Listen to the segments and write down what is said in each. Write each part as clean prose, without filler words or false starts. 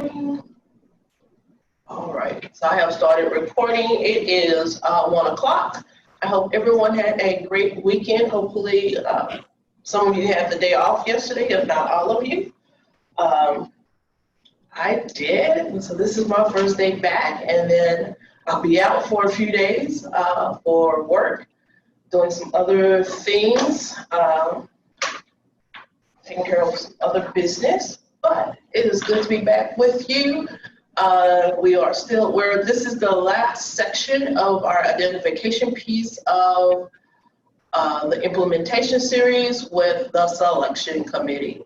recording. All right, so I have started recording. It is 1 o'clock. I hope everyone had a great weekend. Hopefully some of you had the day off yesterday, if not all of you. I did, and so this is my first day back, and then I'll be out for a few days for work, doing some other things, taking care of some other business, but it is good to be back with you. This is the last section of our identification piece of the implementation series with the selection committee.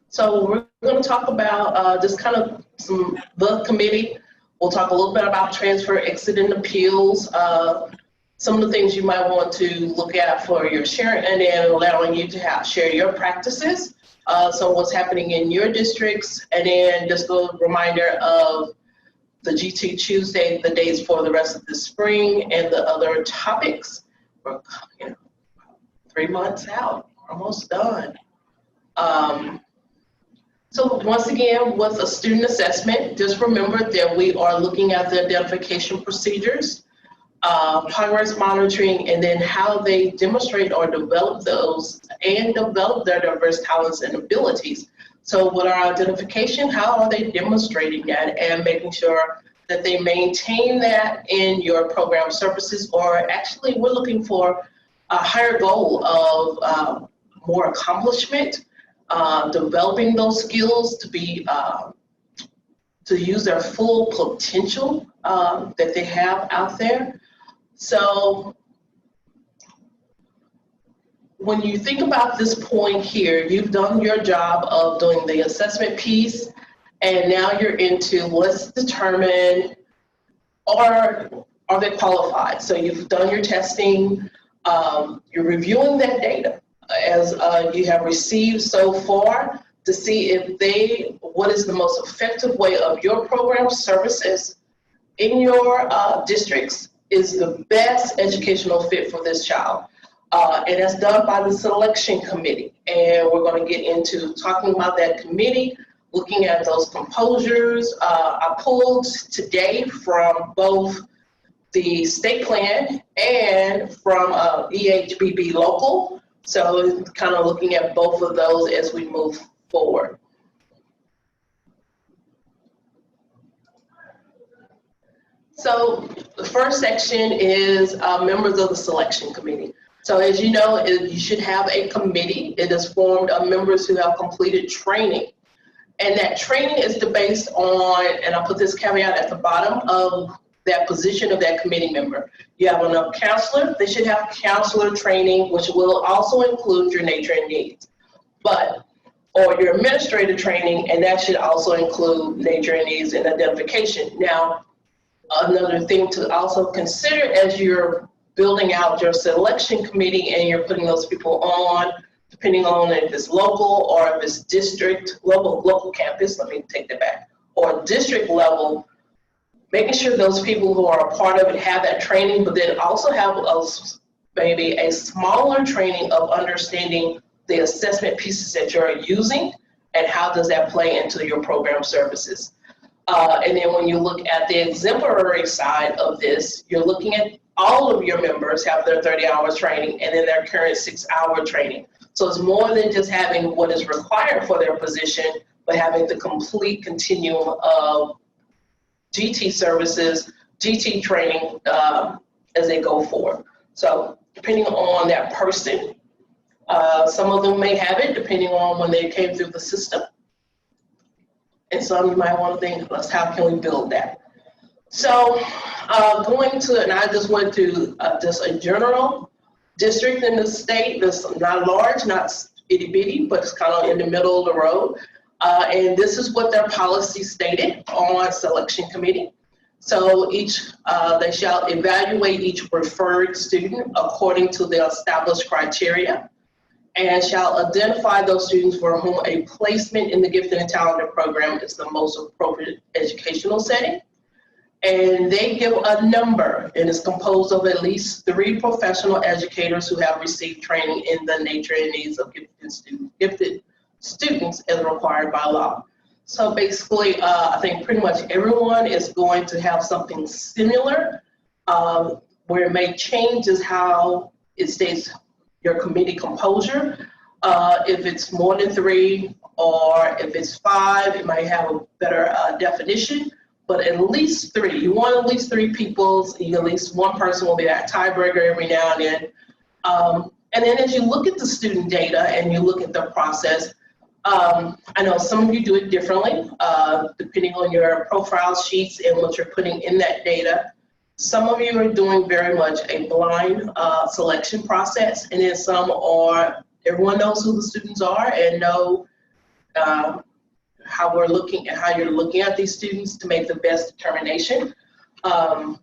So we're going to talk about just kind of the committee. We'll talk a little bit about transfer, exit, and appeals. Some of the things you might want to look at for your sharing, and then allowing you to share your practices. So what's happening in your districts, and then just a reminder of the GT Tuesday, the days for the rest of the spring, and the other topics. We're 3 months out, almost done. So once again, with a student assessment, just remember that we are looking at the identification procedures, progress monitoring, and then how they demonstrate or develop those and develop their diverse talents and abilities. So with our identification, how are they demonstrating that and making sure that they maintain that in your program services, or actually we're looking for a higher goal of more accomplishment, developing those skills to be to use their full potential that they have out there. So when you think about this point here, you've done your job of doing the assessment piece, and now you're into let's determine are they qualified. So you've done your testing, you're reviewing that data as you have received so far to see if what is the most effective way of your program services in your districts is the best educational fit for this child. And that's done by the selection committee. And we're going to get into talking about that committee, looking at those composures. I pulled today from both the state plan and from EHBB local. So kind of looking at both of those as we move forward. So the first section is members of the selection committee. So as you know, you should have a committee. It is formed of members who have completed training. And that training is based on, and I'll put this caveat at the bottom of that position of that committee member. You have enough counselor, they should have counselor training, which will also include your nature and needs. Or your administrative training, and that should also include nature and needs and identification. Now, another thing to also consider as you're building out your selection committee and you're putting those people on, depending on if it's local or if it's district, local campus, let me take that back, or district level, making sure those people who are a part of it have that training, but then also have maybe a smaller training of understanding the assessment pieces that you're using and how does that play into your program services. And then when you look at the exemplary side of this, you're looking at all of your members have their 30 hours training and then their current 6-hour training. So it's more than just having what is required for their position, but having the complete continuum of GT services, GT training as they go forward. So depending on that person, some of them may have it depending on when they came through the system. And some you might want to think, how can we build that? So and I just went to just a general district in the state that's not large, not itty bitty, but it's kind of in the middle of the road. And this is what their policy stated on selection committee. So they shall evaluate each referred student according to the established criteria, and shall identify those students for whom a placement in the gifted and talented program is the most appropriate educational setting. And they give a number, and it's composed of at least 3 professional educators who have received training in the nature and needs of gifted students as required by law. So basically, I think pretty much everyone is going to have something similar. Where it may change is how it states your committee composure. If it's more than 3 or if it's 5, it might have a better definition, but at least 3. You want at least 3 people, at least one person will be that tiebreaker every now and then. And then as you look at the student data and you look at the process, I know some of you do it differently, depending on your profile sheets and what you're putting in that data. Some of you are doing very much a blind selection process, and then some are, everyone knows who the students are and know how we're looking at how you're looking at these students to make the best determination. I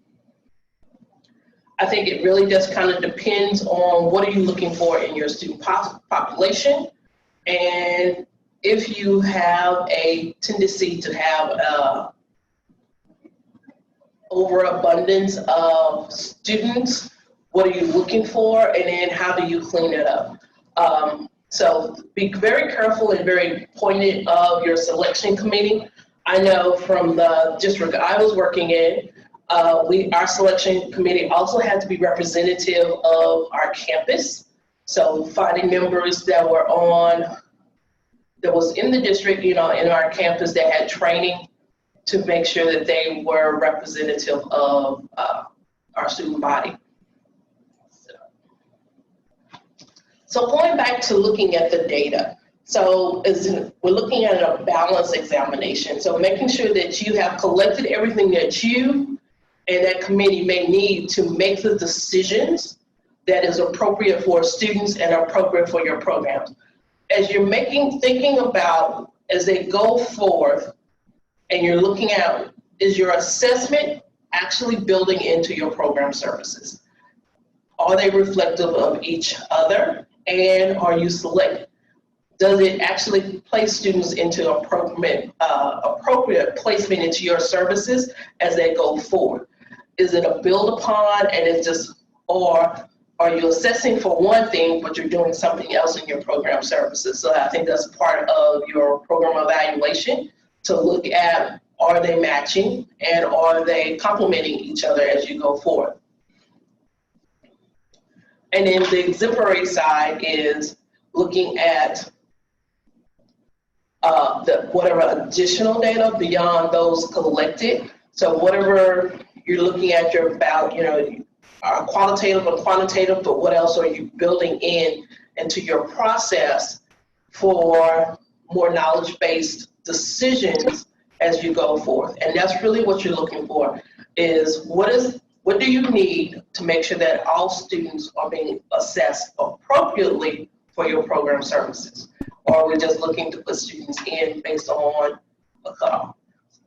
think it really just kind of depends on what are you looking for in your student population, and if you have a tendency to have overabundance of students, what are you looking for, and then how do you clean it up? So be very careful and very pointed of your selection committee. I know from the district I was working in, our selection committee also had to be representative of our campus. So finding members that were that was in the district, in our campus that had training to make sure that they were representative of our student body. So going back to looking at the data, so we're looking at a balance examination. So making sure that you have collected everything that you and that committee may need to make the decisions that is appropriate for students and appropriate for your programs. As you're thinking about, as they go forth, and you're looking at, is your assessment actually building into your program services? Are they reflective of each other? And are you selecting? Does it actually place students into appropriate placement into your services as they go forward? Is it a build upon and it's just, or are you assessing for one thing, but you're doing something else in your program services? So I think that's part of your program evaluation, to look at, are they matching and are they complementing each other as you go forward? And then the exemplary side is looking at whatever additional data beyond those collected. So whatever you're looking at, qualitative or quantitative, but what else are you building into your process for more knowledge-based decisions as you go forth? And that's really what you're looking for, is what do you need to make sure that all students are being assessed appropriately for your program services? Or are we just looking to put students in based on a cutoff?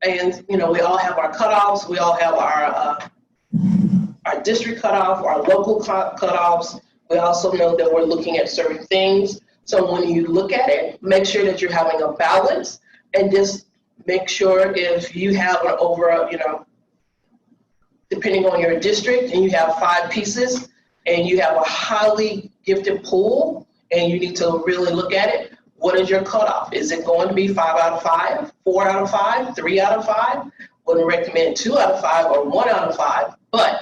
And we all have our cutoffs. We all have our district cutoff, our local cutoffs. We also know that we're looking at certain things. So when you look at it, make sure that you're having a balance, and just make sure if you have depending on your district, and you have 5 pieces, and you have a highly gifted pool, and you need to really look at it, what is your cutoff? Is it going to be 5 out of 5, 4 out of 5, 3 out of 5? Wouldn't recommend 2 out of 5 or 1 out of 5, but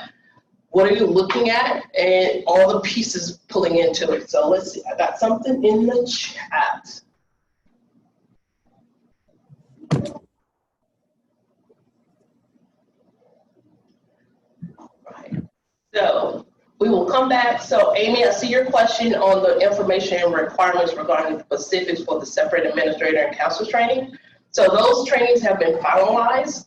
what are you looking at, and all the pieces pulling into it. So let's see, I got something in the chat. So we will come back. So Amy, I see your question on the information and requirements regarding the specifics for the separate administrator and counselor training. So those trainings have been finalized.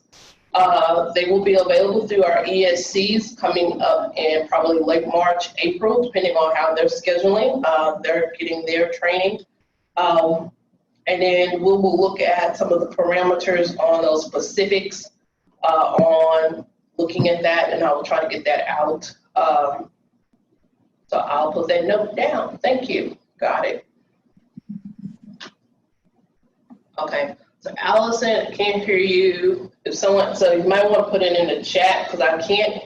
They will be available through our ESCs coming up in probably late March, April, depending on how they're scheduling. They're getting their training. And then we will look at some of the parameters on those specifics on looking at that, and I will try to get that out. So I'll put that note down. Thank you. Got it. Okay. So Allison, I can't hear you. So you might want to put it in the chat because I can't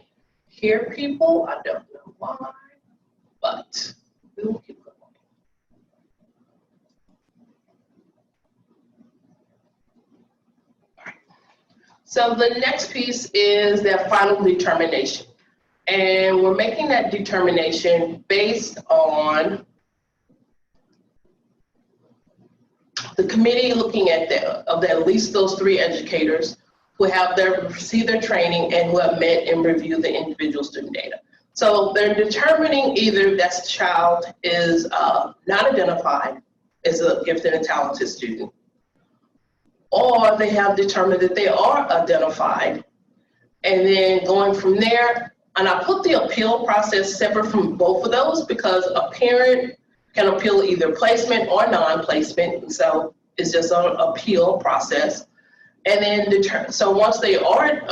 hear people. I don't know why, but we will keep going. So the next piece is that final determination. And we're making that determination based on the committee looking at at least those 3 educators who have received their training and who have met and reviewed the individual student data. So they're determining either that child is not identified as a gifted and talented student, or they have determined that they are identified. And then going from there, and I put the appeal process separate from both of those because a parent can appeal either placement or non-placement. So it's just an appeal process. And then so once they are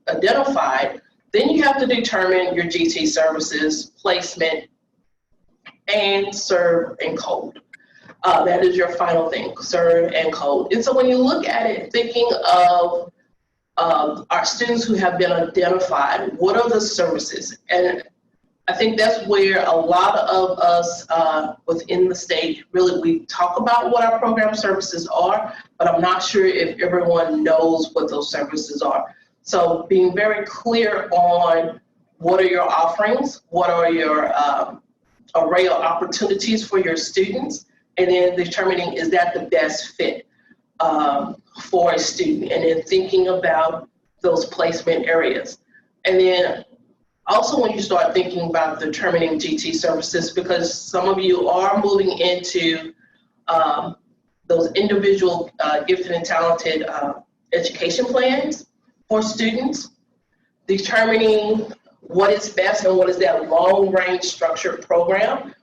identified, then you have to determine your GT services, placement, and serve and code. That is your final thing, serve and code. And so when you look at it, thinking of our students who have been identified, what are the services? And I think that's where a lot of us within the state, really, we talk about what our program services are, but I'm not sure if everyone knows what those services are. So being very clear on what are your offerings, what are your array of opportunities for your students, and then determining is that the best fit for a student, and then thinking about those placement areas. And then also when you start thinking about determining GT services, because some of you are moving into those individual gifted and talented education plans for students, determining what is best and what is that long-range structured program.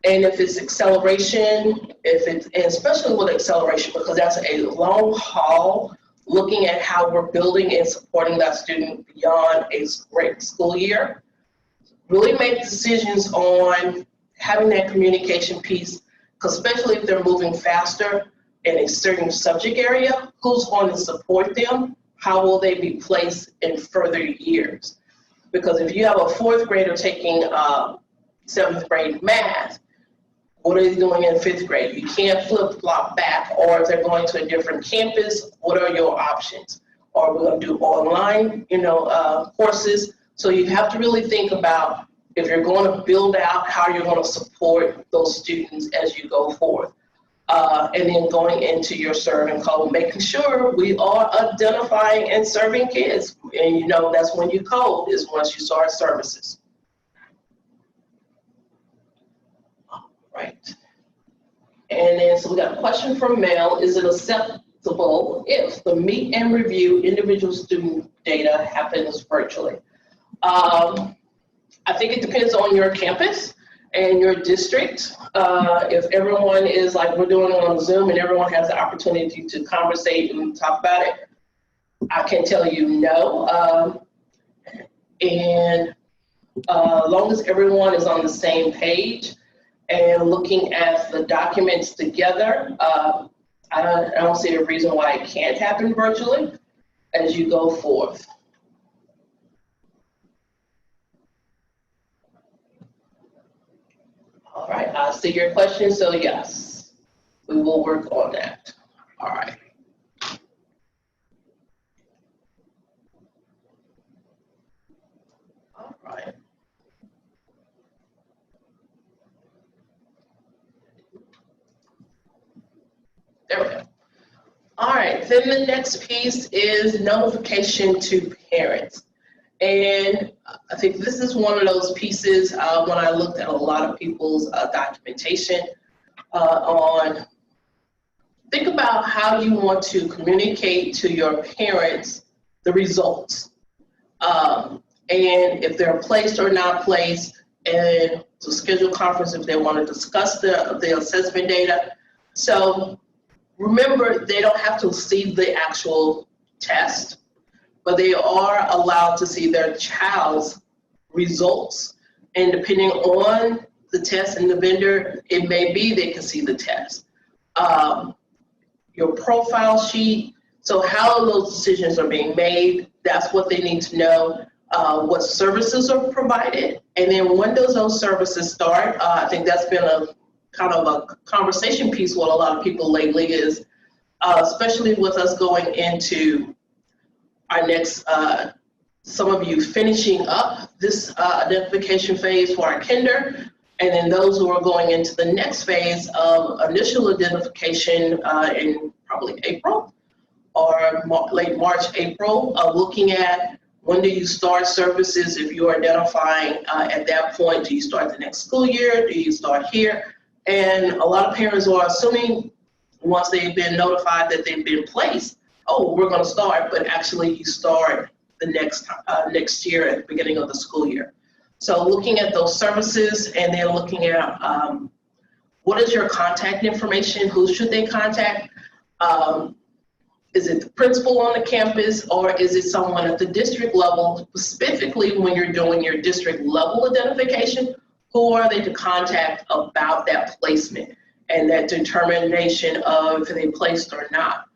And if it's acceleration, and especially with acceleration, because that's a long haul, looking at how we're building and supporting that student beyond a great school year. Really make decisions on having that communication piece, because especially if they're moving faster in a certain subject area, who's going to support them? How will they be placed in further years? Because if you have a 4th grader taking 7th grade math, what are they doing in 5th grade? You can't flip-flop back. Or if they're going to a different campus, what are your options? Or we're going to do online, courses. So you have to really think about if you're going to build out how you're going to support those students as you go forth. And then going into your serve and code, making sure we are identifying and serving kids. And that's when you code, is once you start services. Right. And then, so we got a question from Mel. Is it acceptable if the meet and review individual student data happens virtually? I think it depends on your campus and your district. If everyone is like we're doing it on Zoom and everyone has the opportunity to conversate and talk about it, I can tell you no. And as long as everyone is on the same page and looking at the documents together, I don't see a reason why it can't happen virtually as you go forth. All right, I see your question, so yes, we will work on that. All right. All right. There we go. All right, then the next piece is notification to parents. And I think this is one of those pieces when I looked at a lot of people's documentation on, think about how you want to communicate to your parents the results. And if they're placed or not placed, and to schedule a conference if they want to discuss the assessment data. So remember, they don't have to see the actual test, but they are allowed to see their child's results. And depending on the test and the vendor, it may be they can see the test. Your profile sheet, so how those decisions are being made, that's what they need to know. What services are provided, and then when does those services start? I think that's been a kind of a conversation piece with a lot of people lately is, especially with us going into our next, some of you finishing up this identification phase for our kinder, and then those who are going into the next phase of initial identification in probably April or late March, April, looking at when do you start services. If you're identifying at that point, do you start the next school year? Do you start here? And a lot of parents are assuming once they've been notified that they've been placed, oh, we're going to start, but actually you start the next year at the beginning of the school year. So looking at those services and then looking at what is your contact information, who should they contact? Is it the principal on the campus, or is it someone at the district level? Specifically, when you're doing your district level identification, who are they to contact about that placement and that determination of if they placed or not?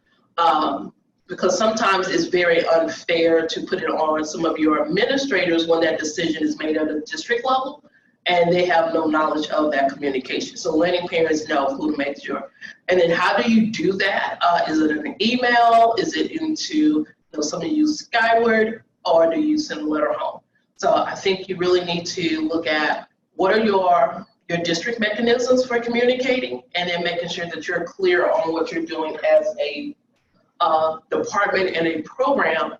Because sometimes it's very unfair to put it on some of your administrators when that decision is made at the district level and they have no knowledge of that communication. So letting parents know who to make sure. And then how do you do that? Is it an email? Is it into, some of you use Skyward, or do you send a letter home? So I think you really need to look at what are your district mechanisms for communicating, and then making sure that you're clear on what you're doing as a department and a program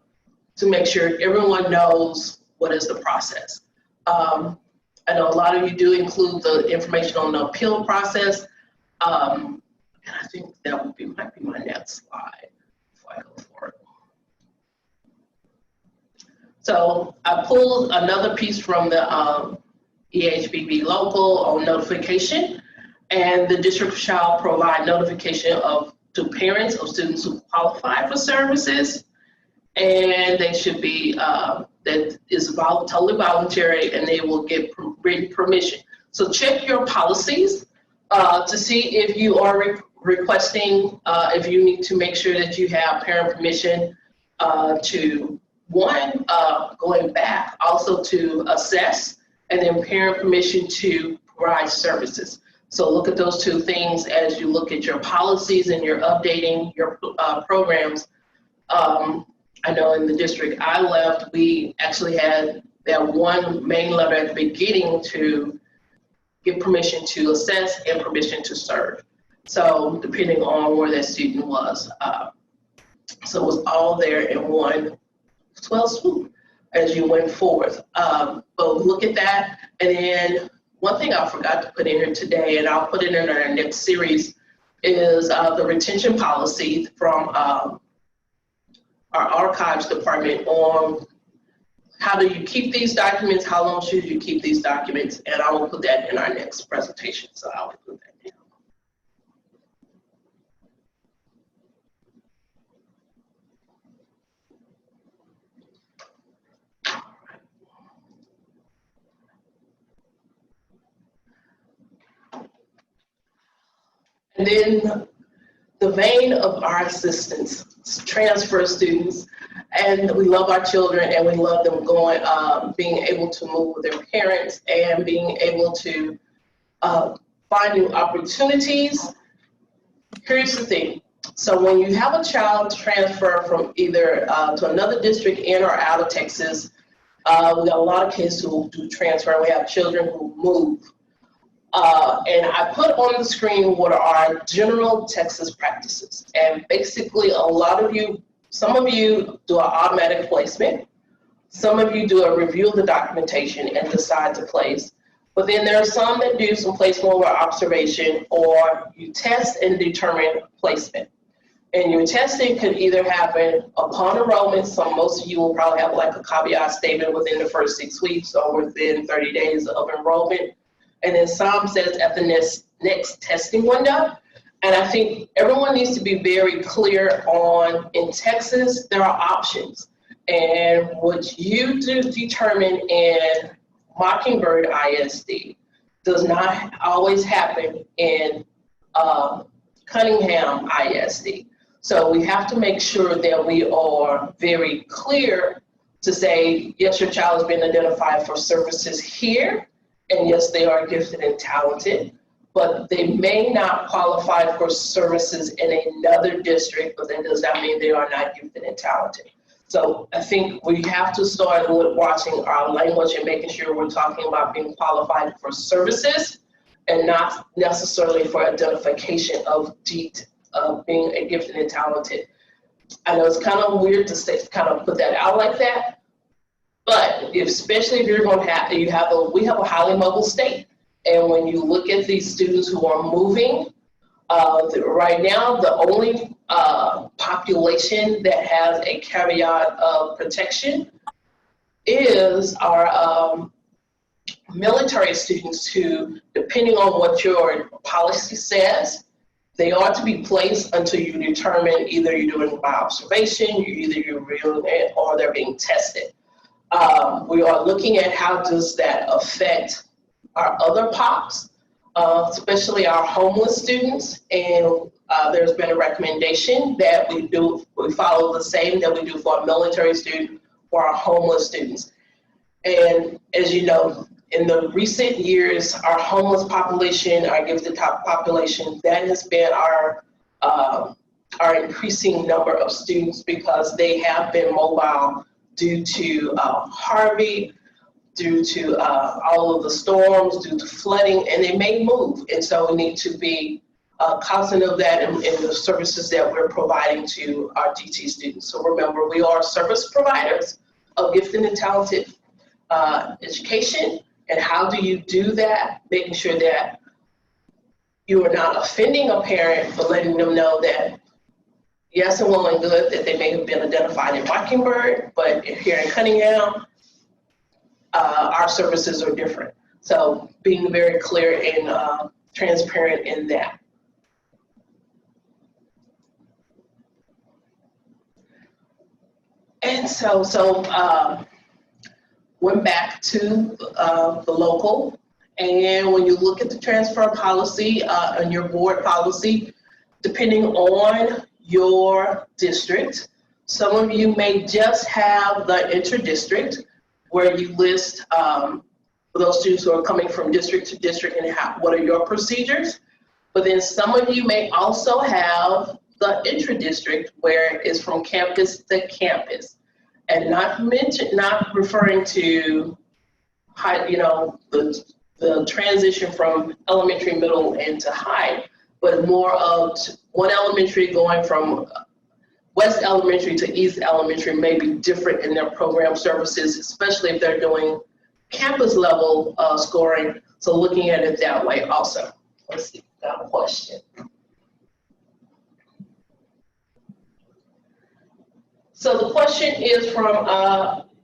to make sure everyone knows what is the process. I know a lot of you do include the information on the appeal process, and I think that might be my next slide if I go for it. So I pulled another piece from the EHBB local on notification, and the district shall provide notification to parents of students who qualify for services, and they should be, that is totally voluntary, and they will get written permission. So check your policies to see if you are requesting, if you need to make sure that you have parent permission to, one, going back, also to assess, and then parent permission to provide services. So look at those two things as you look at your policies and you're updating your programs. I know in the district I left, we actually had that one main letter at the beginning to give permission to assess and permission to serve. So depending on where that student was. So it was all there in one 12 swoop as you went forth. But look at that. And then one thing I forgot to put in here today, and I'll put it in our next series, is the retention policy from our archives department on how do you keep these documents, how long should you keep these documents, and I will put that in our next presentation, so I'll put that down. And then the vein of our assistance, transfer students, and we love our children and we love them going, being able to move with their parents and being able to find new opportunities. Here's the thing. So when you have a child transfer from either to another district in or out of Texas, we got a lot of kids who do transfer. We have children who move. And I put on the screen what are our general Texas practices. And basically a lot of you, some of you do an automatic placement. Some of you do a review of the documentation and decide to place. But then there are some that do some placement over observation, or you test and determine placement. And your testing could either happen upon enrollment. So most of you will probably have like a caveat statement within the first 6 weeks or within 30 days of enrollment. And then some says at the next testing window. And I think everyone needs to be very clear on, in Texas, there are options. And what you do determine in Mockingbird ISD does not always happen in Cunningham ISD. So we have to make sure that we are very clear to say, yes, your child has been identified for services here. And yes, they are gifted and talented, but they may not qualify for services in another district, but that does not mean they are not gifted and talented. So I think we have to start with watching our language and making sure we're talking about being qualified for services and not necessarily for identification of being a gifted and talented. I know it's kind of weird to say, kind of put that out like that, but especially if you're going to have, we have a highly mobile state. And when you look at these students who are moving, right now, the only population that has a caveat of protection is our military students who, depending on what your policy says, they are to be placed until you determine either you're doing it by observation, you're real it, or they're being tested. We are looking at how does that affect our other POPs, especially our homeless students, and there's been a recommendation that we follow the same that we do for a military student for our homeless students. And as you know, in the recent years, our homeless population, our gifted population, that has been our increasing number of students because they have been mobile due to Harvey, due to all of the storms, due to flooding, and they may move. And so we need to be cognizant of that in the services that we're providing to our DT students. So remember, we are service providers of gifted and talented education. And how do you do that? Making sure that you are not offending a parent, but letting them know that yes and well and good that they may have been identified in Mockingbird, but here in Cunningham, our services are different. So being very clear and transparent in that. And so went back to the local, and when you look at the transfer policy and your board policy, depending on your district, some of you may just have the Interdistrict, where you list for those students who are coming from district to district and what are your procedures. But then some of you may also have the Intradistrict, where it's from campus to campus. And not referring to high, the transition from elementary, middle, and to high, but more of one elementary going from West Elementary to East Elementary may be different in their program services, especially if they're doing campus level scoring. So looking at it that way also. Let's see, got a question. So the question is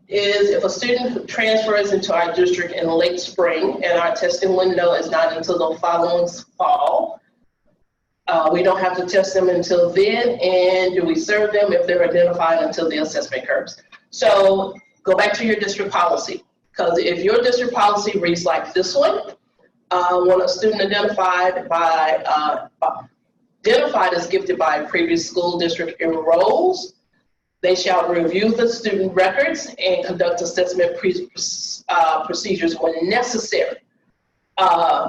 is if a student transfers into our district in late spring and our testing window is not until the following fall, we don't have to test them until then, and do we serve them if they're identified until the assessment curves? So go back to your district policy, because if your district policy reads like this one, when a student identified as gifted by a previous school district enrolls, they shall review the student records and conduct assessment procedures when necessary.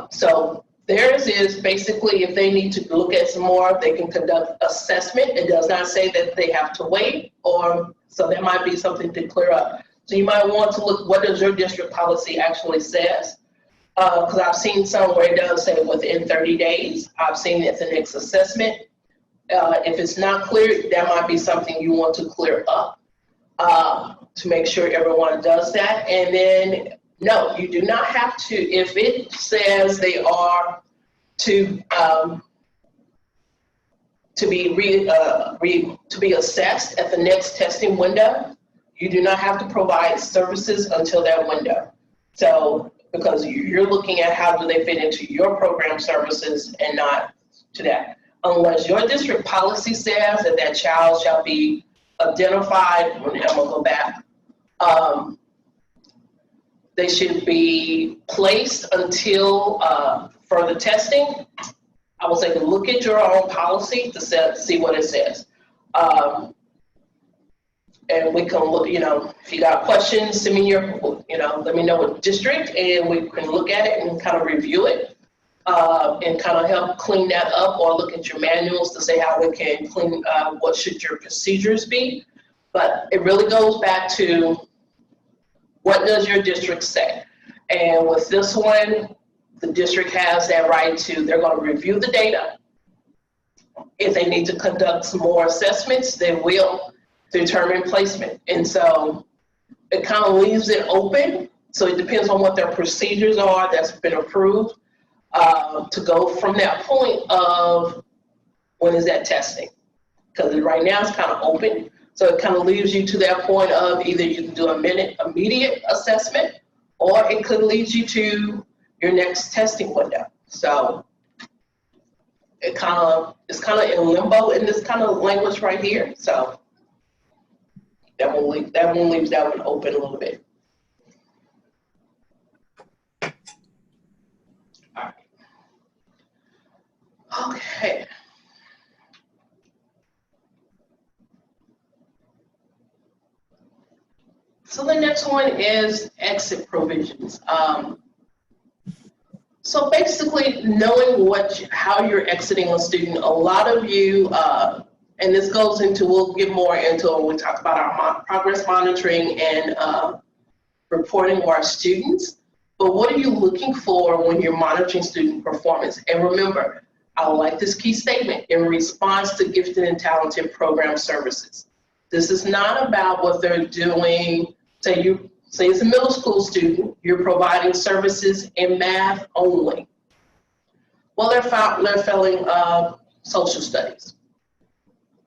So theirs is basically if they need to look at some more, they can conduct assessment. It does not say that they have to wait, so that might be something to clear up. So you might want to look, what does your district policy actually says? Because I've seen some where it does say within 30 days. I've seen it the next assessment. If it's not clear, that might be something you want to clear up to make sure everyone does that. And then, no, you do not have to, if it says they are to be assessed at the next testing window, you do not have to provide services until that window. So, because you're looking at how do they fit into your program services and not to that. Unless your district policy says that that child shall be identified, I'm gonna go back, they should be placed until further testing. I will say to look at your own policy to see what it says. And we can look, if you got questions, send me your, let me know what district, and we can look at it and kind of review it. And kind of help clean that up, or look at your manuals to say how we can clean, what should your procedures be. But it really goes back to, what does your district say? And with this one, the district has that right to, they're going to review the data. If they need to conduct some more assessments, they will determine placement. And so it kind of leaves it open. So it depends on what their procedures are that's been approved to go from that point of when is that testing. Because right now it's kind of open. So it kind of leaves you to that point of either you can do immediate assessment, or it could lead you to your next testing window. So it's kind of in limbo in this kind of language right here. So that one leaves that one open a little bit. All right. Okay. So the next one is exit provisions. So basically knowing how you're exiting a student. A lot of you, and this goes into, we'll get more into when we talk about our progress monitoring and reporting of our students. But what are you looking for when you're monitoring student performance? And remember, I like this key statement, in response to gifted and talented program services. This is not about what they're doing. Say it's a middle school student, you're providing services in math only. Well, they're failing social studies.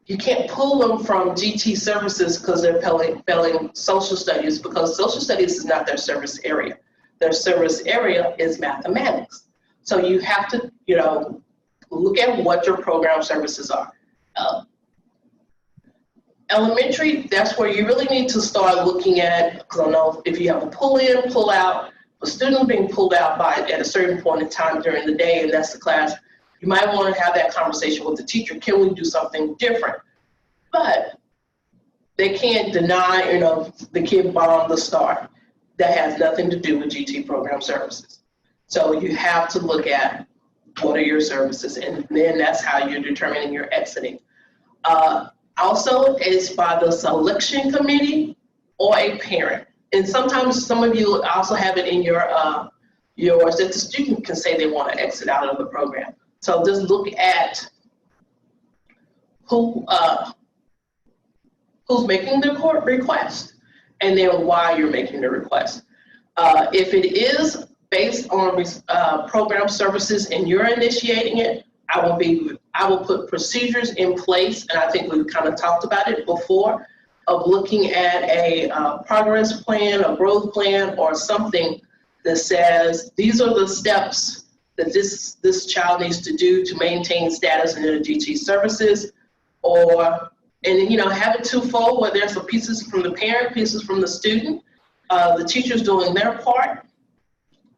You can't pull them from GT services because they're failing social studies, because social studies is not their service area. Their service area is mathematics. So you have to, look at what your program services are. Elementary, that's where you really need to start looking at, because I know if you have a pull in, pull out, a student being pulled out at a certain point in time during the day, and that's the class, you might want to have that conversation with the teacher. Can we do something different? But they can't deny, the kid bombed the STAR. That has nothing to do with GT program services. So you have to look at what are your services, and then that's how you're determining your exiting. Also, it's by the selection committee or a parent. And sometimes some of you also have it in yours that the student can say they want to exit out of the program. So just look at who's making the request, and then why you're making the request. If it is based on program services and you're initiating it, I will put procedures in place, and I think we've kind of talked about it before, of looking at a progress plan, a growth plan, or something that says these are the steps that this child needs to do to maintain status in their GT services, and have it twofold, where there's some pieces from the parent, pieces from the student, the teacher's doing their part.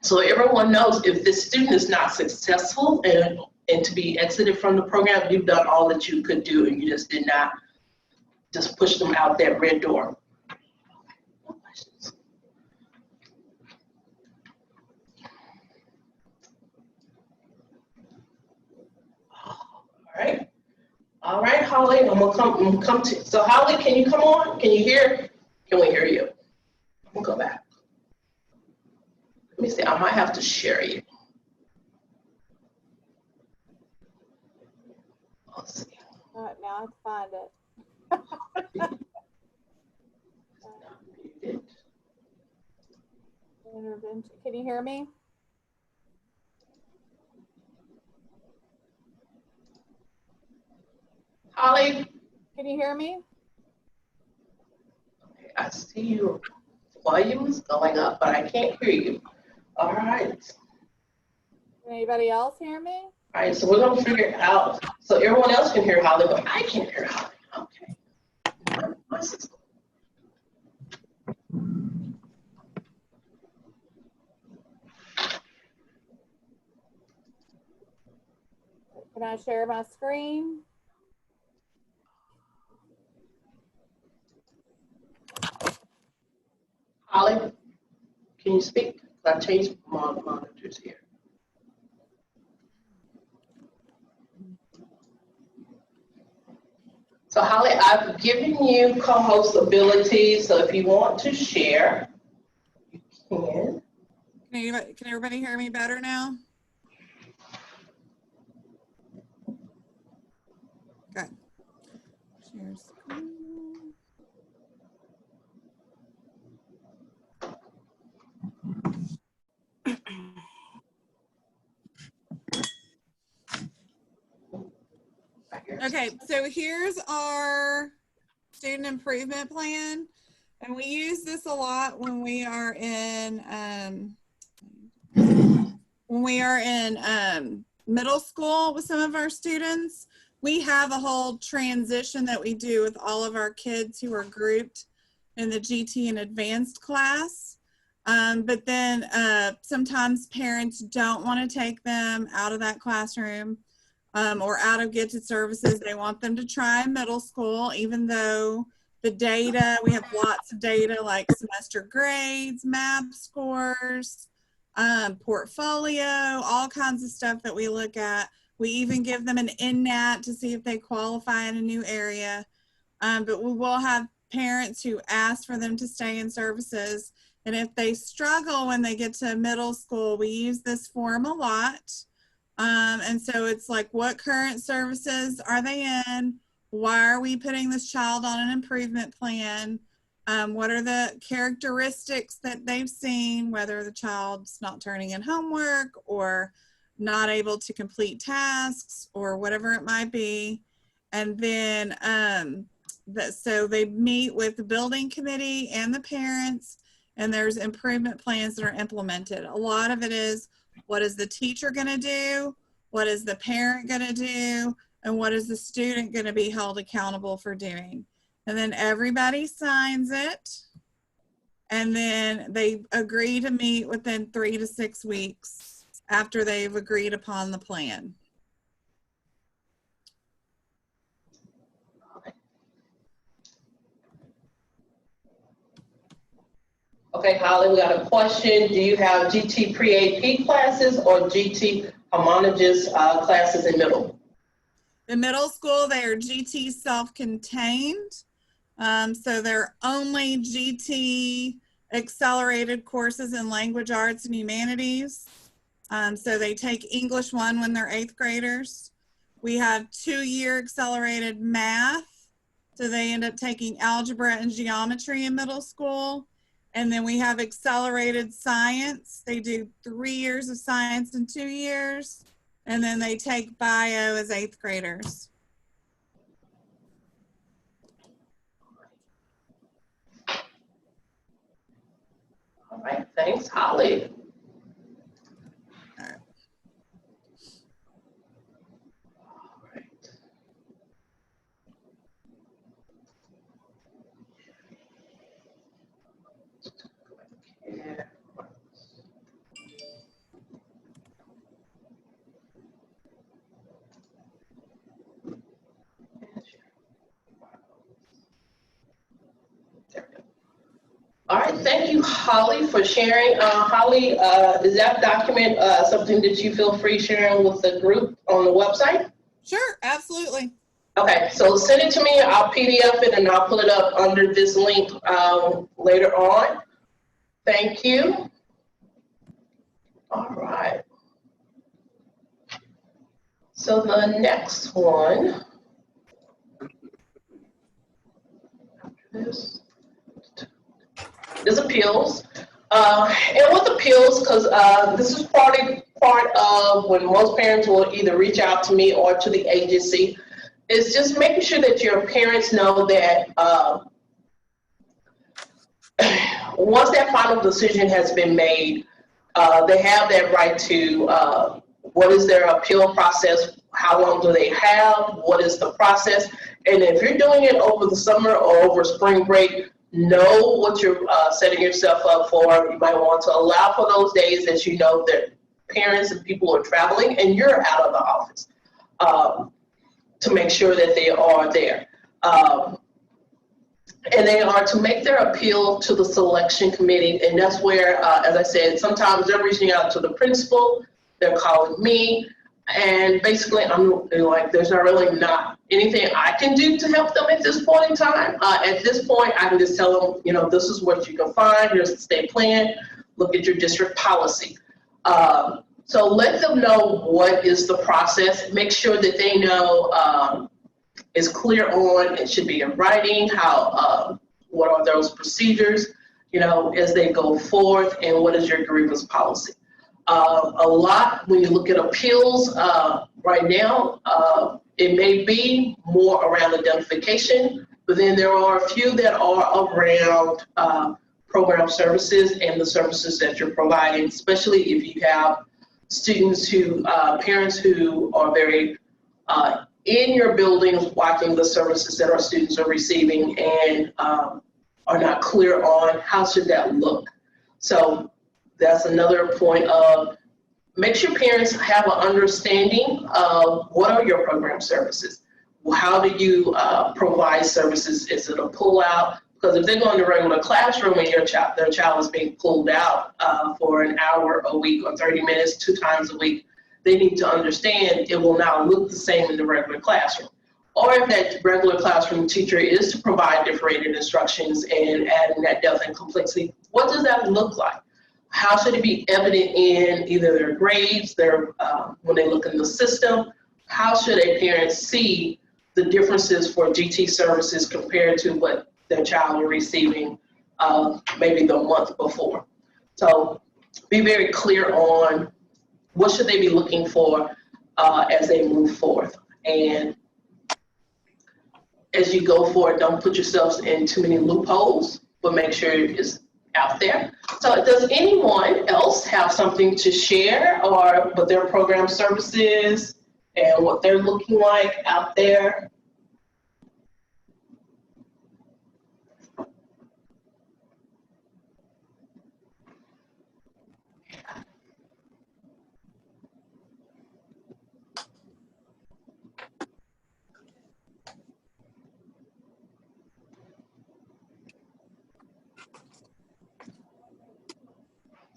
So everyone knows if this student is not successful and to be exited from the program, you've done all that you could do, and you just did not just push them out that red door. No questions. All right, Holly, I'm gonna come to, so Holly, can you come on? Can you hear? Can we hear you? We'll go back. Let me see, I might have to share you. Let's see. All right, now I have to find it. Intervention. Can you hear me? Holly? Can you hear me? Okay, I see your volume is going up, but I can't hear you. All right. Can anybody else hear me? All right, so we're gonna figure it out. So everyone else can hear Holly, but I can't hear Holly. Okay. My system. Can I share my screen? Holly, can you speak? I changed my monitors here. So Holly, I've given you co-host ability, so if you want to share, you can. Can everybody hear me better now? Good. Share screen. Okay, so here's our student improvement plan, and we use this a lot when we are in middle school with some of our students. We have a whole transition that we do with all of our kids who are grouped in the GT and advanced class. But then sometimes parents don't want to take them out of that classroom or out of gifted services. They want them to try middle school, even though the data, we have lots of data like semester grades, MAP scores, portfolio, all kinds of stuff that we look at. We even give them an NNAT to see if they qualify in a new area. But we will have parents who ask for them to stay in services. And if they struggle when they get to middle school, we use this form a lot. And so it's like, what current services are they in? Why are we putting this child on an improvement plan? What are the characteristics that they've seen, whether the child's not turning in homework or not able to complete tasks or whatever it might be. And then, so they meet with the building committee and the parents, and there's improvement plans that are implemented. A lot of it is, what is the teacher gonna do? What is the parent gonna do? And what is the student gonna be held accountable for doing? And then everybody signs it. And then they agree to meet within 3 to 6 weeks after they've agreed upon the plan. Okay, Holly, we got a question. Do you have GT pre-AP classes or GT homologous classes in middle? In middle school, they are GT self-contained. So they're only GT accelerated courses in language arts and humanities. So they take English 1 when they're 8th graders. We have 2-year accelerated math. So they end up taking algebra and geometry in middle school. And then we have accelerated science. They do 3 years of science in 2 years. And then they take bio as 8th graders. All right, thanks, Holly. Yeah. All right, thank you, Holly, for sharing. Holly, is that document something that you feel free sharing with the group on the website? Sure, absolutely. Okay, so send it to me. I'll PDF it and I'll put it up under this link later on. Thank you. All right. So the next one, after this, is appeals. And with appeals, because this is part of when most parents will either reach out to me or to the agency, is just making sure that your parents know that once that final decision has been made, they have that right to, what is their appeal process? How long do they have? What is the process? And if you're doing it over the summer or over spring break, know what you're setting yourself up for. You might want to allow for those days that you know that parents and people are traveling and you're out of the office to make sure that they are there. And they are to make their appeal to the selection committee. And that's where, as I said, sometimes they're reaching out to the principal, they're calling me. And basically, I'm like, there's not really not anything I can do to help them at this point in time. At this point, I can just tell them, you know, this is what you can find. Here's the state plan. Look at your district policy. So let them know what is the process. Make sure that they know it's clear on, it should be in writing, how, what are those procedures, you know, as they go forth, and what is your grievance policy. A lot, when you look at appeals right now, it may be more around identification, but then there are a few that are around program services and the services that you're providing, especially if you have students who, parents who are very in your buildings watching the services that our students are receiving and are not clear on how should that look. So that's another point of make sure parents have an understanding of what are your program services. How do you provide services? Is it a pull out? Because if they go in the regular classroom and their child is being pulled out for an hour a week or 30 minutes, 2 times a week, they need to understand it will not look the same in the regular classroom. Or if that regular classroom teacher is to provide differentiated instructions and adding that depth and complexity, what does that look like? How should it be evident in either their grades, their when they look in the system? How should a parent see the differences for GT services compared to what their child is receiving maybe the month before? So be very clear on what should they be looking for as they move forth. And as you go forward, don't put yourselves in too many loopholes, but make sure it's out there. So does anyone else have something to share or with their program services and what they're looking like out there?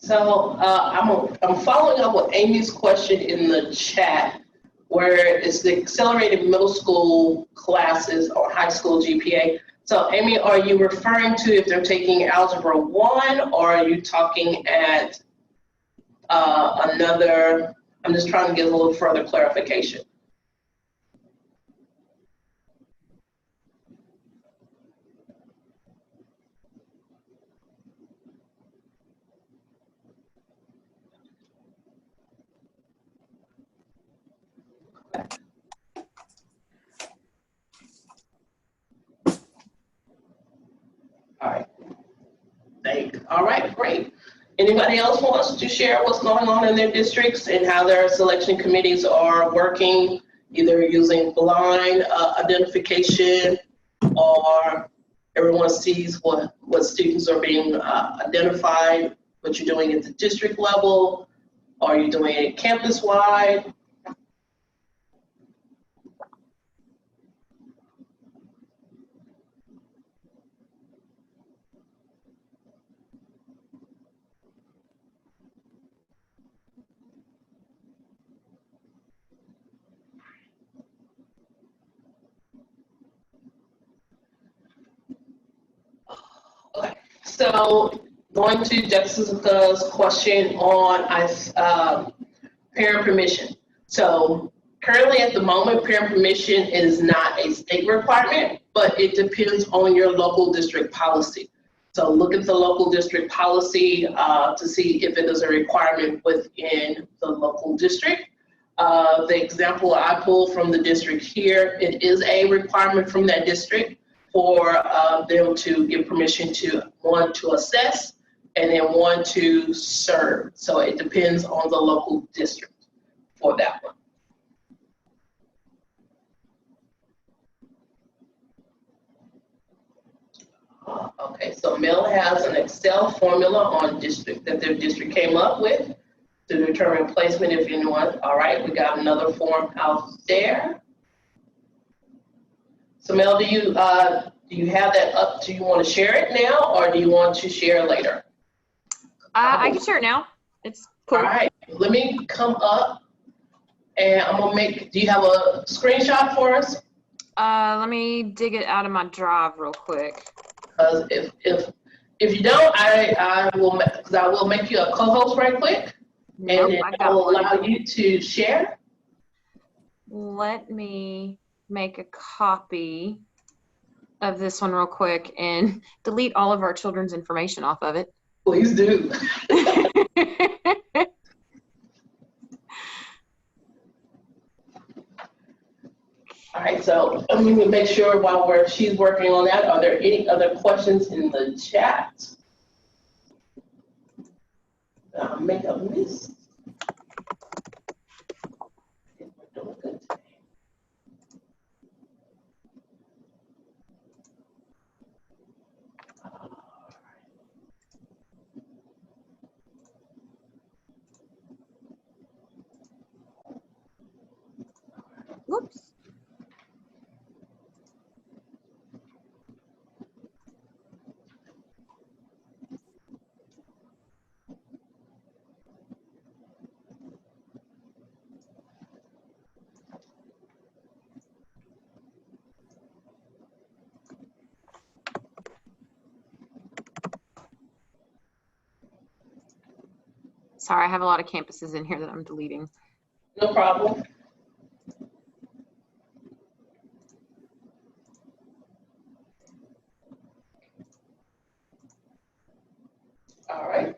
So I'm following up with Amy's question in the chat, where it's the accelerated middle school classes or high school GPA. So Amy, are you referring to if they're taking Algebra 1, or are you talking at another? I'm just trying to get a little further clarification. All right, great. Anybody else wants to share what's going on in their districts and how their selection committees are working, either using blind identification, or everyone sees what students are being identified, what you're doing at the district level, or you're doing it campus-wide? Okay, so going to Jessica's question on parent permission. So currently at the moment, parent permission is not a state requirement, but it depends on your local district policy. So look at the local district policy to see if it is a requirement within the local district. The example I pulled from the district here, it is a requirement from that district for them to give permission to, one, to assess, and then one, to serve. So it depends on the local district for that one. Okay, so Mel has an Excel formula on district that their district came up with to determine placement if anyone. All right, we got another form out there. So Mel, do you have that up? Do you want to share it now, or do you want to share later? I can share it now. It's cool. All right, let me come up And I'm gonna make, do you have a screenshot for us? Let me dig it out of my drive real quick. Because if you don't, I will make you a co-host right quick. Nope, And then I I got will one. allow you to share. Let me make a copy of this one real quick and delete all of our children's information off of it. Please do. All right, so I'm going to make sure while she's working on that, are there any other questions in the chat? I'll make a list. We're doing good today. Whoops. Sorry, I have a lot of campuses in here that I'm deleting. No problem. All right.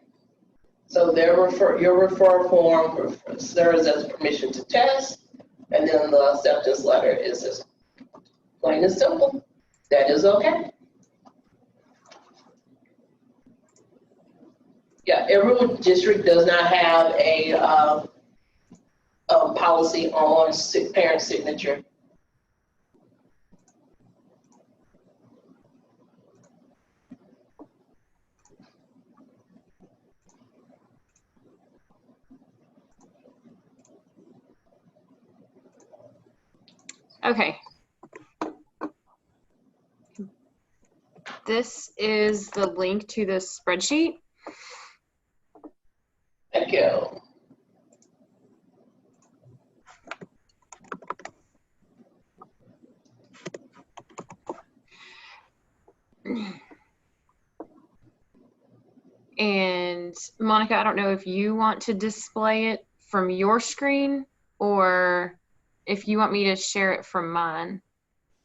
So your referral form serves as permission to test, and then the acceptance letter is just plain and simple. That is okay. Yeah, every district does not have a policy on parent signature. Okay. This is the link to the spreadsheet. Thank you. And Monica, I don't know if you want to display it from your screen or if you want me to share it from mine.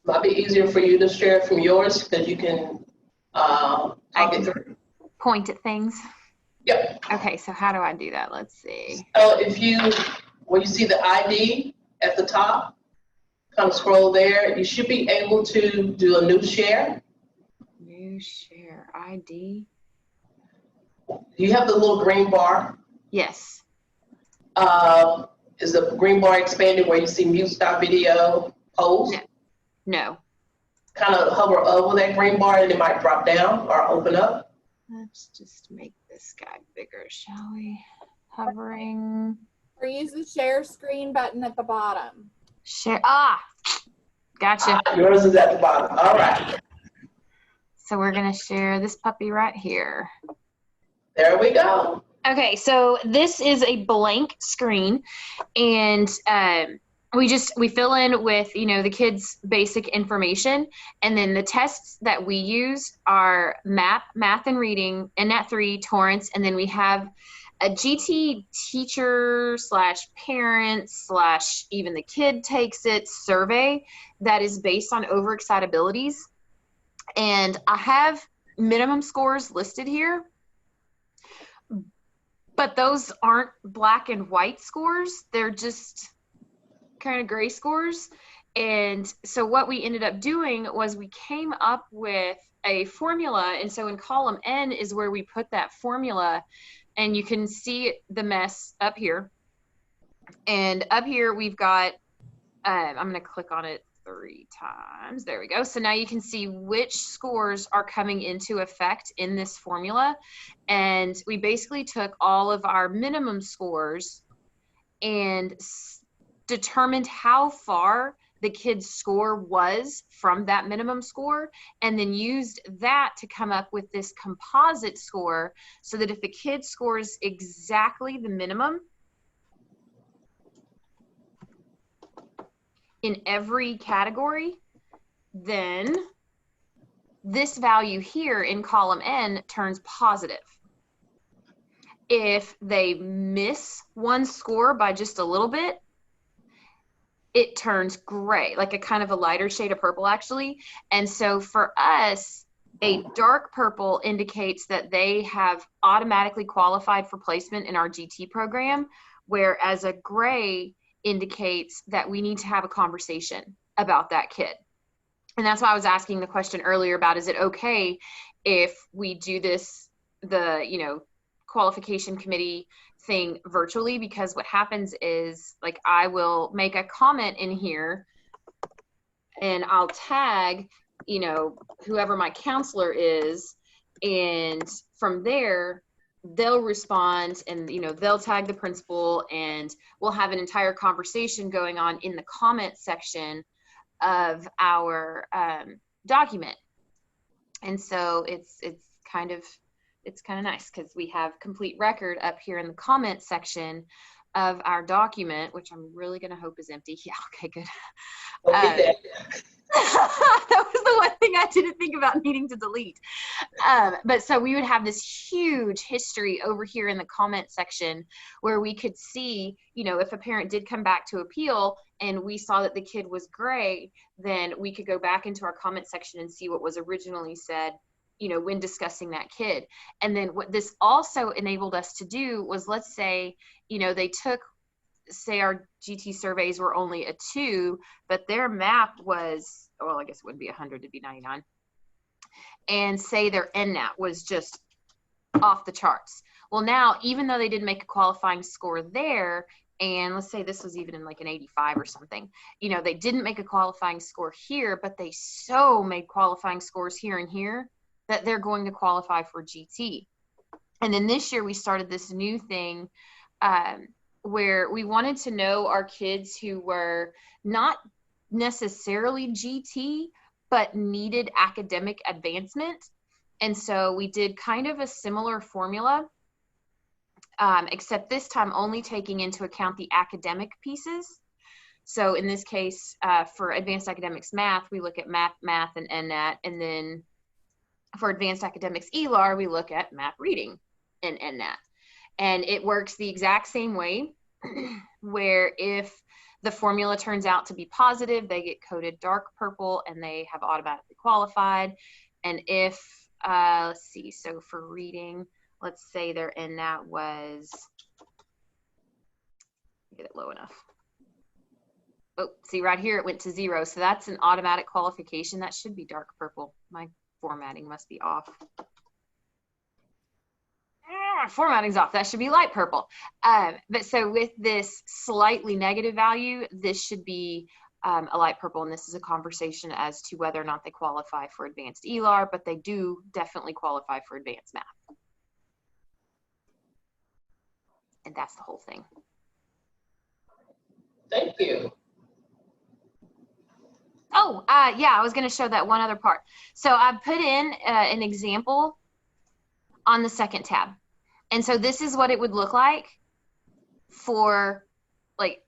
Might be easier for you to share it from yours because you can talk it through. Point at things. Yep. Okay, so how do I do that? Let's see. So when you see the ID at the top, kind of scroll there, you should be able to do a new share. New share ID. Do you have the little green bar? Yes. Is the green bar expanded where you see mute stop video post? No. Kind of hover over that green bar and it might drop down or open up. Let's just make this guy bigger, shall we? Hovering. Or use the share screen button at the bottom. Share. Gotcha. Yours is at the bottom. All right. So we're going to share this puppy right here. There we go. Okay, so this is a blank screen, and we fill in with, the kids' basic information, and then the tests that we use are math and reading, NNAT 3, Torrance, and then we have a GT teacher / parent / even the kid takes it survey that is based on overexcitabilities. And I have minimum scores listed here, but those aren't black and white scores. They're just kind of gray scores. And so what we ended up doing was we came up with a formula. And so in column N is where we put that formula. And you can see the mess up here. And up here we've got, I'm going to click on it 3 times. There we go. So now you can see which scores are coming into effect in this formula. And we basically took all of our minimum scores and determined how far the kid's score was from that minimum score, and then used that to come up with this composite score so that if the kid scores exactly the minimum, in every category, then this value here in column N turns positive. If they miss one score by just a little bit, it turns gray, like a kind of a lighter shade of purple actually. And so for us, a dark purple indicates that they have automatically qualified for placement in our GT program, whereas a gray indicates that we need to have a conversation about that kid. And that's why I was asking the question earlier about, is it okay if we do this, the, you know, qualification committee thing virtually? Because what happens is, like, I will make a comment in here and I'll tag, you know, whoever my counselor is, and from there they'll respond and, you know, they'll tag the principal, and we'll have an entire conversation going on in the comment section of our document. And so it's kind of nice because we have complete record up here in the comment section of our document, which I'm really going to hope is empty. Yeah, okay, good. That was the one thing I didn't think about needing to delete. But so we would have this huge history over here in the comment section where we could see, you know, if a parent did come back to appeal and we saw that the kid was gray, then we could go back into our comment section and see what was originally said, you know, when discussing that kid. And then what this also enabled us to do was, let's say, you know, they took, say our GT surveys were only a 2, but their MAP was, well, I guess it wouldn't be 100, it'd be 99. And say their NNAT was just off the charts. Well, now, even though they didn't make a qualifying score there, and let's say this was even in like an 85 or something, you know, they didn't make a qualifying score here, but they so made qualifying scores here and here that they're going to qualify for GT. And then this year we started this new thing where we wanted to know our kids who were not necessarily GT, but needed academic advancement. And so we did kind of a similar formula, except this time only taking into account the academic pieces. So in this case, for advanced academics math, we look at math and NNAT. And then for advanced academics ELAR, we look at math reading and NNAT. And it works the exact same way, where if the formula turns out to be positive, they get coded dark purple and they have automatically qualified. And if, let's see, so for reading, let's say their NNAT was, get it low enough. Oh, see right here, it went to 0. So that's an automatic qualification. That should be dark purple. My formatting must be off. Formatting's off. That should be light purple. But so with this slightly negative value, this should be a light purple. And this is a conversation as to whether or not they qualify for advanced ELAR, but they do definitely qualify for advanced math. And that's the whole thing. Thank you. Oh, yeah, I was going to show that one other part. So I put in an example on the second tab. And so this is what it would look like for, like,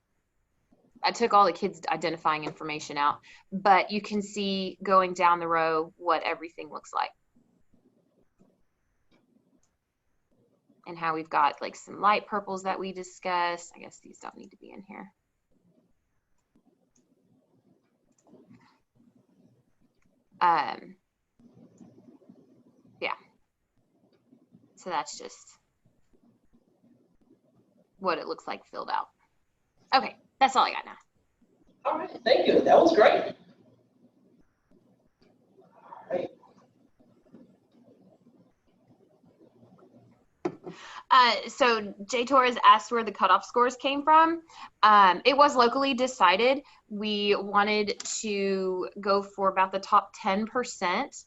I took all the kids' identifying information out, but you can see going down the row what everything looks like. And how we've got like some light purples that we discussed. I guess these don't need to be in here. Yeah. So that's just what it looks like filled out. Okay, that's all I got now. All right, thank you. That was great. All right. So Jay Torres asked where the cutoff scores came from. It was locally decided. We wanted to go for about the top 10%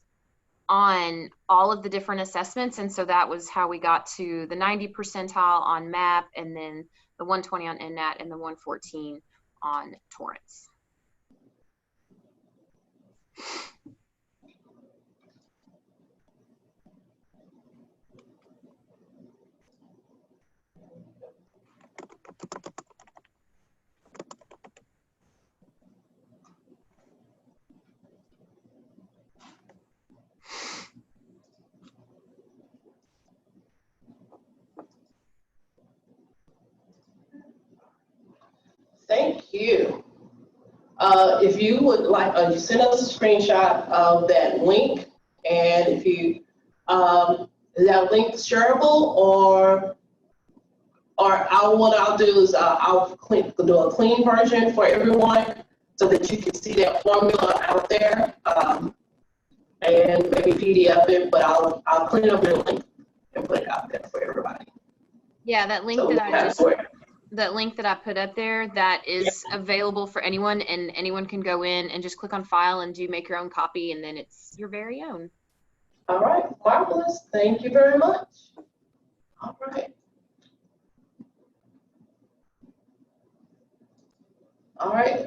on all of the different assessments. And so that was how we got to the 90 percentile on MAP, and then the 120 on NNAT, and the 114 on Torrance. you. If you would like, you send us a screenshot of that link, and if you, is that link shareable, or what I'll do is I'll do a clean version for everyone so that you can see that formula out there, and maybe PDF it, but I'll clean up your link and put it out there for everybody. Yeah, that link So that link that I put up there, that is available for anyone, and anyone can go in and just click on file and make your own copy, and then it's your very own. All right, marvelous. Thank you very much. All right. All right,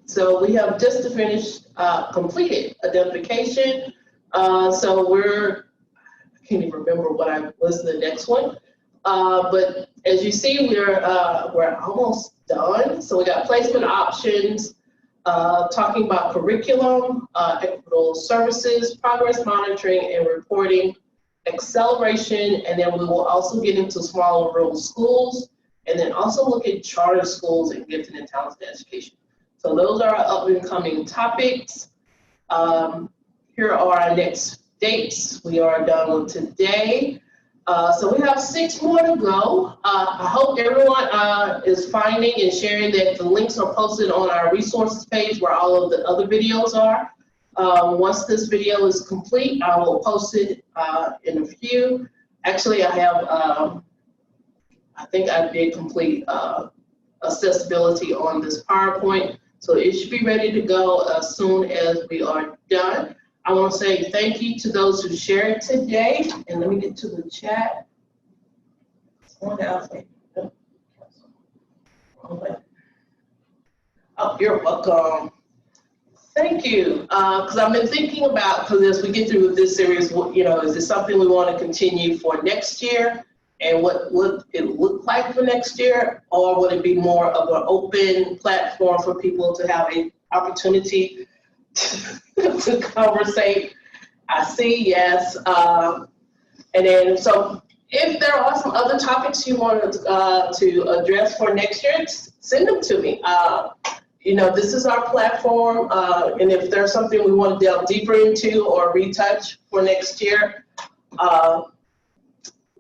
so we have just finished completed identification. So I can't even remember what was the next one. But as you see, we're almost done. So we got placement options, talking about curriculum, equitable services, progress monitoring and reporting, acceleration, and then we will also get into small and rural schools, and then also look at charter schools and gifted and talented education. So those are our up and coming topics. Here are our next dates. We are done with today. So we have 6 more to go. I hope everyone is finding and sharing that the links are posted on our resources page where all of the other videos are. Once this video is complete, I will post it in a few. Actually, I have, I think I did complete accessibility on this PowerPoint, so it should be ready to go as soon as we are done. I want to say thank you to those who shared today, and let me get to the chat. Someone else. Oh, you're welcome. Thank you, because I've been thinking about, because as we get through this series, is this something we want to continue for next year? And what would it look like for next year? Or would it be more of an open platform for people to have an opportunity to conversate? I see, yes. And then, so if there are some other topics you want to address for next year, send them to me. This is our platform, and if there's something we want to delve deeper into or retouch for next year,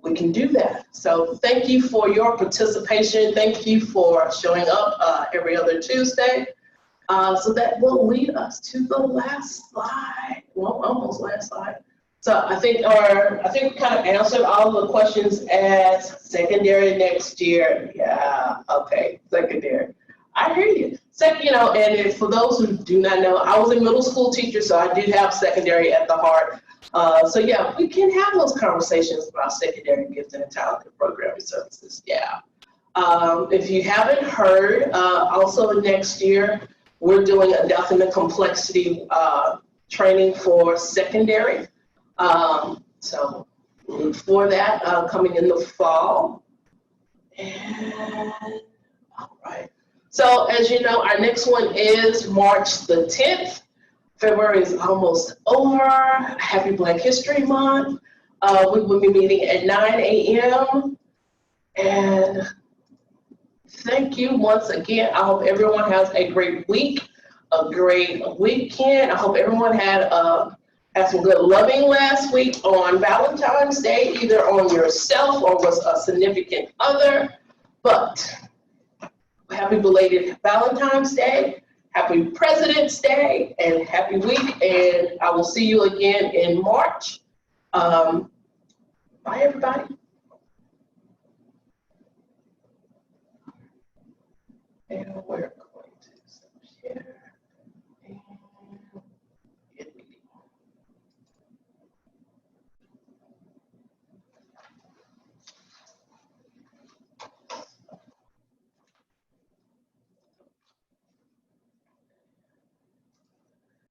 we can do that. So thank you for your participation. Thank you for showing up every other Tuesday. So that will lead us to the last slide. Well, almost last slide. So I think we kind of answered all the questions as secondary next year. Yeah, okay, secondary. I hear you. And for those who do not know, I was a middle school teacher, so I do have secondary at the heart. So yeah, we can have those conversations about secondary gifted and talented programming services. Yeah. If you haven't heard, also next year, we're doing adapting to complexity training for secondary. So look for that coming in the fall. And all right. So as you know, our next one is March the 10th. February is almost over. Happy Black History Month. We will be meeting at 9 a.m. And thank you once again. I hope everyone has a great week, a great weekend. I hope everyone had some good loving last week on Valentine's Day, either on yourself or was a significant other. But happy belated Valentine's Day, happy President's Day, and happy week. And I will see you again in March. Bye, everybody. And where?